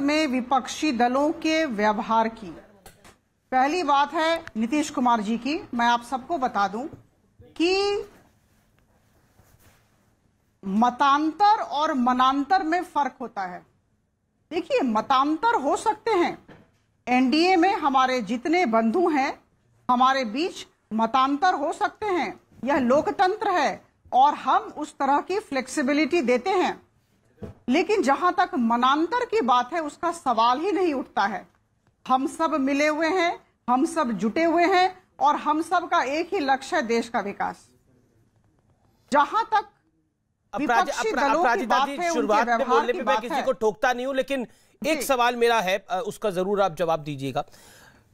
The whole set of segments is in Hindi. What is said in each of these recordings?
में विपक्षी दलों के व्यवहार की। पहली बात है नीतीश कुमार जी की। मैं आप सबको बता दूं कि मतांतर और मनांतर में फर्क होता है। देखिए, मतांतर हो सकते हैं, एनडीए में हमारे जितने बंधु हैं हमारे बीच मतांतर हो सकते हैं, यह लोकतंत्र है और हम उस तरह की फ्लेक्सिबिलिटी देते हैं। लेकिन जहां तक मनांतर की बात है उसका सवाल ही नहीं उठता है। हम सब मिले हुए हैं, हम सब जुटे हुए हैं और हम सब का एक ही लक्ष्य है, देश का विकास। जहां तक विपक्षी दलों की बात है, शुरुआत में बोलने पे मैं किसी को टोकता नहीं हूं, लेकिन एक सवाल मेरा है, उसका जरूर आप जवाब दीजिएगा।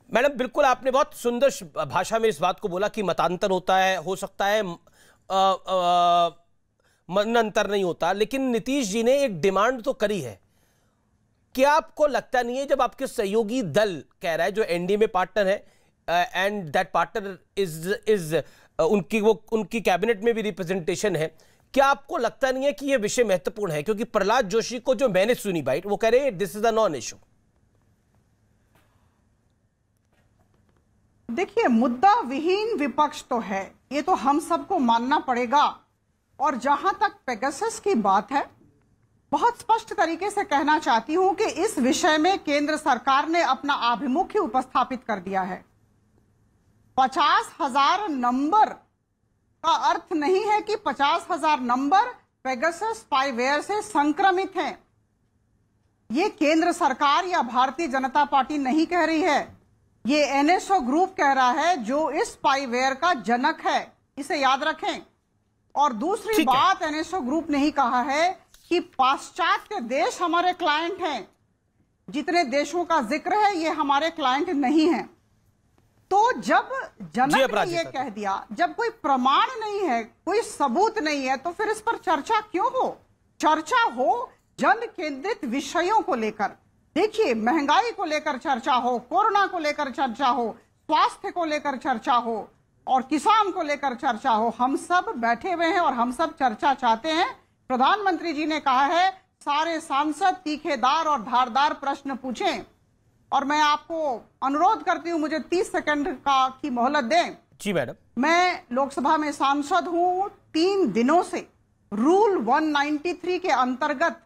मैडम, बिल्कुल आपने बहुत सुंदर भाषा में इस बात को बोला कि मतांतर होता है, हो सकता है मनांतर नहीं होता, लेकिन नीतीश जी ने एक डिमांड तो करी है। क्या आपको लगता नहीं है, जब आपके सहयोगी दल कह रहा है, जो एनडीए में पार्टनर है एंड दैट पार्टनर इज उनकी कैबिनेट में भी रिप्रेजेंटेशन है, क्या आपको लगता नहीं है कि यह विषय महत्वपूर्ण है? क्योंकि प्रहलाद जोशी को जो मैंने सुनी बाइट, वो कह रहे हैं this is a non issue. देखिए, मुद्दा विहीन विपक्ष तो है, ये तो हम सबको मानना पड़ेगा। और जहां तक पेगासस की बात है, बहुत स्पष्ट तरीके से कहना चाहती हूं कि इस विषय में केंद्र सरकार ने अपना आभिमुख्य उपस्थापित कर दिया है। 50,000 नंबर का अर्थ नहीं है कि 50,000 नंबर पेगासस स्पाईवेयर से संक्रमित हैं। ये केंद्र सरकार या भारतीय जनता पार्टी नहीं कह रही है, ये एनएसओ ग्रुप कह रहा है, जो इस स्पाईवेयर का जनक है, इसे याद रखें। और दूसरी बात, एनएसओ ग्रुप ने ही कहा है कि पाश्चात्य देश हमारे क्लाइंट हैं। जितने देशों का जिक्र है ये हमारे क्लाइंट नहीं हैं। तो जब जनक ने ये कह दिया, जब कोई प्रमाण नहीं है, कोई सबूत नहीं है, तो फिर इस पर चर्चा क्यों हो? चर्चा हो जन केंद्रित विषयों को लेकर। देखिए, महंगाई को लेकर चर्चा हो, कोरोना को लेकर चर्चा हो, स्वास्थ्य को लेकर चर्चा हो और किसान को लेकर चर्चा हो। हम सब बैठे हुए हैं और हम सब चर्चा चाहते हैं। प्रधानमंत्री जी ने कहा है सारे सांसद तीखेदार और धारदार प्रश्न पूछें। और मैं आपको अनुरोध करती हूं, मुझे 30 सेकंड की मोहलत दें। जी मैडम। मैं लोकसभा में सांसद हूं। 3 दिनों से रूल 193 के अंतर्गत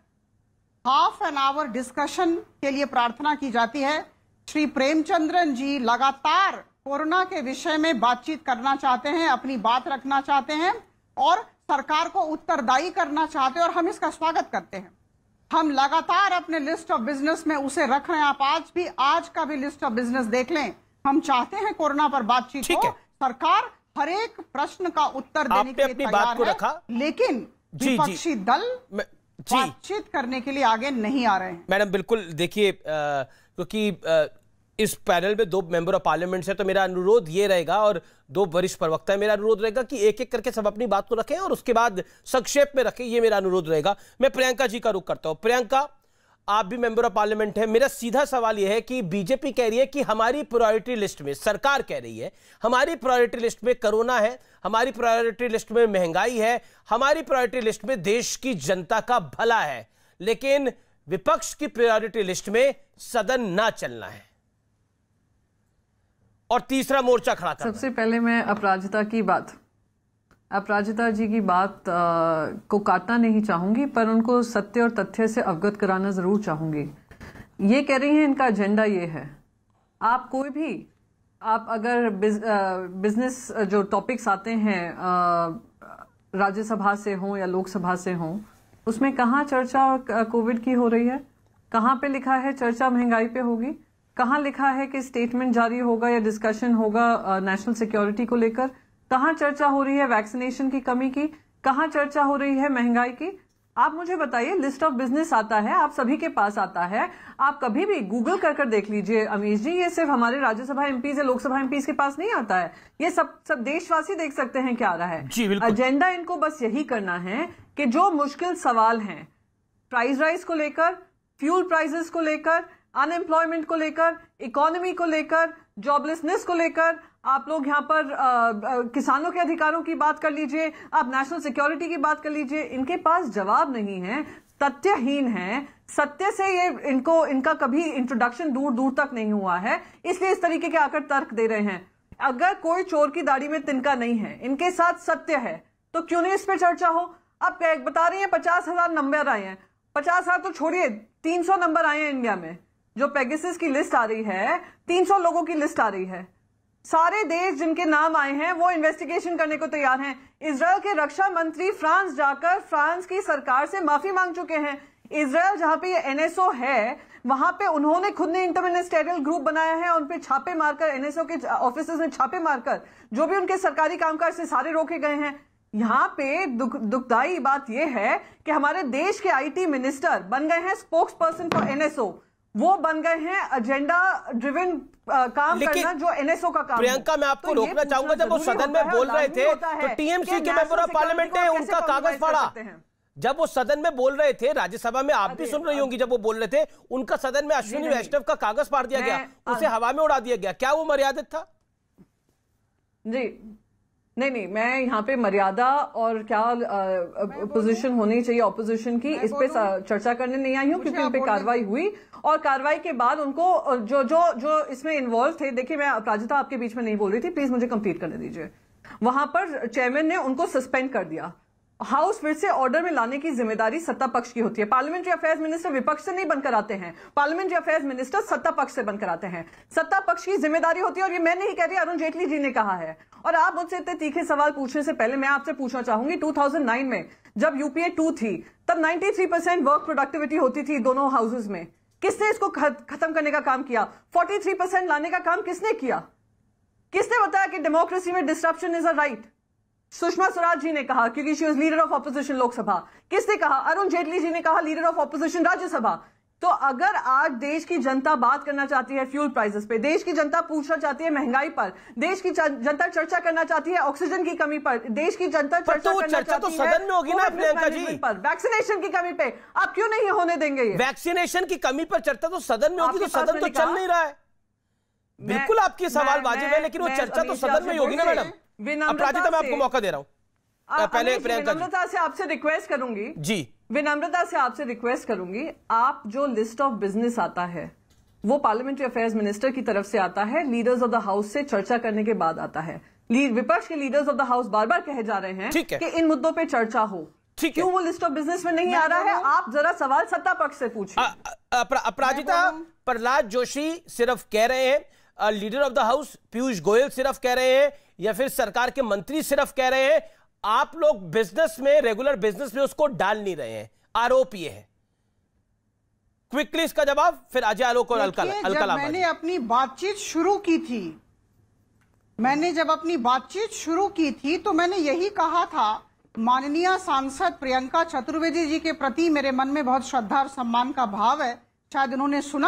हाफ एन आवर डिस्कशन के लिए प्रार्थना की जाती है। श्री प्रेमचंद्रन जी लगातार कोरोना के विषय में बातचीत करना चाहते हैं, अपनी बात रखना चाहते हैं और सरकार को उत्तरदायी करना चाहते हैं और हम इसका स्वागत करते हैं। हम लगातार अपने लिस्ट ऑफ बिजनेस में उसे रख रहे हैं। आप आज का भी लिस्ट ऑफ बिजनेस देख लें। हम चाहते हैं कोरोना पर बातचीत हो, सरकार हर एक प्रश्न का उत्तर देने के लिए तैयार है, लेकिन विपक्षी दल बातचीत करने के लिए आगे नहीं आ रहे हैं। मैडम, बिल्कुल देखिए, क्योंकि इस पैनल में 2 मेंबर ऑफ पार्लियामेंट है, तो मेरा अनुरोध ये रहेगा, और 2 वरिष्ठ प्रवक्ता है, मेरा अनुरोध रहेगा कि एक एक करके सब अपनी बात को रखें और उसके बाद संक्षेप में रखें। ये मेरा अनुरोध रहेगा। मैं प्रियंका जी का रुख करता हूं। प्रियंका, आप भी मेंबर ऑफ पार्लियामेंट है। मेरा सीधा सवाल यह है कि बीजेपी कह रही है कि हमारी प्रायोरिटी लिस्ट में, सरकार कह रही है हमारी प्रायोरिटी लिस्ट में कोरोना है, हमारी प्रायोरिटी लिस्ट में महंगाई है, हमारी प्रायोरिटी लिस्ट में देश की जनता का भला है, लेकिन विपक्ष की प्रायोरिटी लिस्ट में सदन ना चलना है और तीसरा मोर्चा खड़ा करना। सबसे पहले मैं अपराजिता जी की बात को काटना नहीं चाहूंगी, पर उनको सत्य और तथ्य से अवगत कराना जरूर चाहूंगी। ये कह रही हैं इनका एजेंडा ये है। आप अगर बिजनेस जो टॉपिक्स आते हैं राज्यसभा से हों या लोकसभा से हों, उसमें कहाँ चर्चा कोविड की हो रही है? कहाँ पे लिखा है चर्चा महंगाई पे होगी? कहाँ लिखा है कि स्टेटमेंट जारी होगा या डिस्कशन होगा नेशनल सिक्योरिटी को लेकर? कहाँ चर्चा हो रही है वैक्सीनेशन की कमी की? कहाँ चर्चा हो रही है महंगाई की? आप मुझे बताइए। लिस्ट ऑफ बिजनेस आता है, आप सभी के पास आता है, आप कभी भी गूगल कर देख लीजिए अमीश जी। ये सिर्फ हमारे राज्यसभा एमपीज या लोकसभा एमपीज के पास नहीं आता है, ये सब देशवासी देख सकते हैं क्या आ रहा है। एजेंडा इनको बस यही करना है कि जो मुश्किल सवाल हैं, प्राइस राइज को लेकर, फ्यूल प्राइसेस को लेकर, अनएम्प्लॉयमेंट को लेकर, इकोनॉमी को लेकर, जॉबलेसनेस को लेकर, आप लोग यहाँ पर किसानों के अधिकारों की बात कर लीजिए, आप नेशनल सिक्योरिटी की बात कर लीजिए, इनके पास जवाब नहीं है। तथ्यहीन हैं, सत्य से ये इनका कभी इंट्रोडक्शन दूर दूर तक नहीं हुआ है, इसलिए इस तरीके के आकर तर्क दे रहे हैं। अगर कोई चोर की दाढ़ी में तिनका नहीं है, इनके साथ सत्य है, तो क्यों नहीं इस पे चर्चा हो? अब बता रही हैं 50,000 नंबर आए हैं, 50,000 तो छोड़िए, 300 नंबर आए हैं इंडिया में। जो पेगासस की लिस्ट आ रही है, 300 लोगों की लिस्ट आ रही है। सारे देश जिनके नाम आए हैं वो इन्वेस्टिगेशन करने को तैयार हैं। इजराइल के रक्षा मंत्री फ्रांस जाकर फ्रांस की सरकार से माफी मांग चुके हैं। इजराइल जहां पे ये एनएसओ है, वहां पे उन्होंने खुद ने इंटरमिनिस्टेरियल ग्रुप बनाया है, उन पे छापे मारकर, एनएसओ के ऑफिस में छापे मारकर जो भी उनके सरकारी कामकाज से सारे रोके गए हैं। यहाँ पे दुखदाई बात यह है कि हमारे देश के आईटी मिनिस्टर बन गए हैं स्पोक्स पर्सन फॉर एनएसओ, वो बन गए हैं एजेंडा ड्रिवन काम करना जो एनएसओ का काम। प्रियंका, मैं आपको रोकना चाहूंगा, जब वो सदन में बोल रहे थे तो टीएमसी के मेंबर ऑफ पार्लियामेंट ने उनका कागज फाड़ा। जब वो सदन में बोल रहे थे, राज्यसभा में आप भी सुन रही होंगी, जब वो बोल रहे थे, उनका सदन में अश्विनी वैष्णव का कागज फाड़ दिया गया, उसे हवा में उड़ा दिया गया। क्या वो मर्यादित था? जी नहीं, मैं यहाँ पे मर्यादा और क्या पोजीशन होनी चाहिए ऑपोजिशन की, इस पे चर्चा करने नहीं आई हूँ, क्योंकि उन पे कार्रवाई हुई और कार्रवाई के बाद उनको जो इसमें इन्वॉल्व थे, देखिए मैं अपराजिता आपके बीच में नहीं बोल रही थी, प्लीज मुझे कंप्लीट करने दीजिए। वहां पर चेयरमैन ने उनको सस्पेंड कर दिया। हाउस फिर से ऑर्डर में लाने की जिम्मेदारी सत्ता पक्ष की होती है। पार्लियामेंट्री अफेयर्स मिनिस्टर विपक्ष से नहीं बनकर आते हैं, पार्लियामेंट्री अफेयर्स मिनिस्टर सत्ता पक्ष से बनकर आते हैं। सत्ता पक्ष की जिम्मेदारी होती है, और ये मैं नहीं कह रही, अरुण जेटली जी ने कहा है। और आप मुझसे इतने तीखे सवाल पूछने से पहले मैं आपसे पूछना चाहूंगी, 2009 में जब यूपीए 2 थी, तब 93% वर्क प्रोडक्टिविटी होती थी दोनों हाउसेज में। किसने इसको खत्म करने का काम किया? 43% लाने का काम किसने किया? किसने बताया कि डेमोक्रेसी में disruption is a right? Sushma Swaraj ji ने कहा, क्योंकि she was leader of opposition Lok Sabha. किसने कहा? अरुण जेटली जी ने कहा, लीडर ऑफ ऑपोजिशन राज्यसभा। तो अगर आज देश की जनता बात करना चाहती है फ्यूल प्राइसेस पे, देश की जनता पूछना चाहती है महंगाई पर, देश की जनता चर्चा करना चाहती है ऑक्सीजन की कमी पर, देश की जनता चर्चा करना चाहती है सदन में होगी ना प्रियंका जी पर, वैक्सीनेशन की कमी पे, आप क्यों नहीं होने देंगे? वैक्सीनेशन की कमी पर चर्चा तो सदन में होगी, तो सदन तो चल नहीं रहा है। बिल्कुल आपकी सवाल वाजिब है, लेकिन वो चर्चा तो सदन में ही होगी ना मैडम। अपराजिता, मैं आपको मौका दे रहा हूं। पहले प्रियंका, विनम्रता से आपसे रिक्वेस्ट करूंगी जी, विनम्रता से आपसे रिक्वेस्ट करूंगी, आप जो लिस्ट ऑफ बिजनेस आता है वो पार्लियामेंट्री अफेयर्स मिनिस्टर की तरफ से आता है, लीडर्स ऑफ द हाउस से चर्चा करने के बाद आता है। विपक्ष के लीडर्स ऑफ द हाउस बार बार कहे जा रहे हैं कि इन मुद्दों पे चर्चा हो, क्यों वो लिस्ट ऑफ बिजनेस में नहीं आ रहा है? आप जरा सवाल सत्ता पक्ष से पूछिए। अपराजिता, प्रहलाद जोशी सिर्फ कह रहे हैं, leader of the house Piyush Goyal सिर्फ कह रहे हैं, या फिर सरकार के मंत्री सिर्फ कह रहे हैं? आप लोग बिजनेस में, रेगुलर बिजनेस में उसको डाल नहीं रहे हैं, आरोप ये है। क्विकली इसका जवाब, फिर अजय आलोक और अलका। मैंने अपनी बातचीत शुरू की थी, तो मैंने यही कहा था, माननीय सांसद प्रियंका चतुर्वेदी जी के प्रति मेरे मन में बहुत श्रद्धा और सम्मान का भाव है। शायद उन्होंने सुना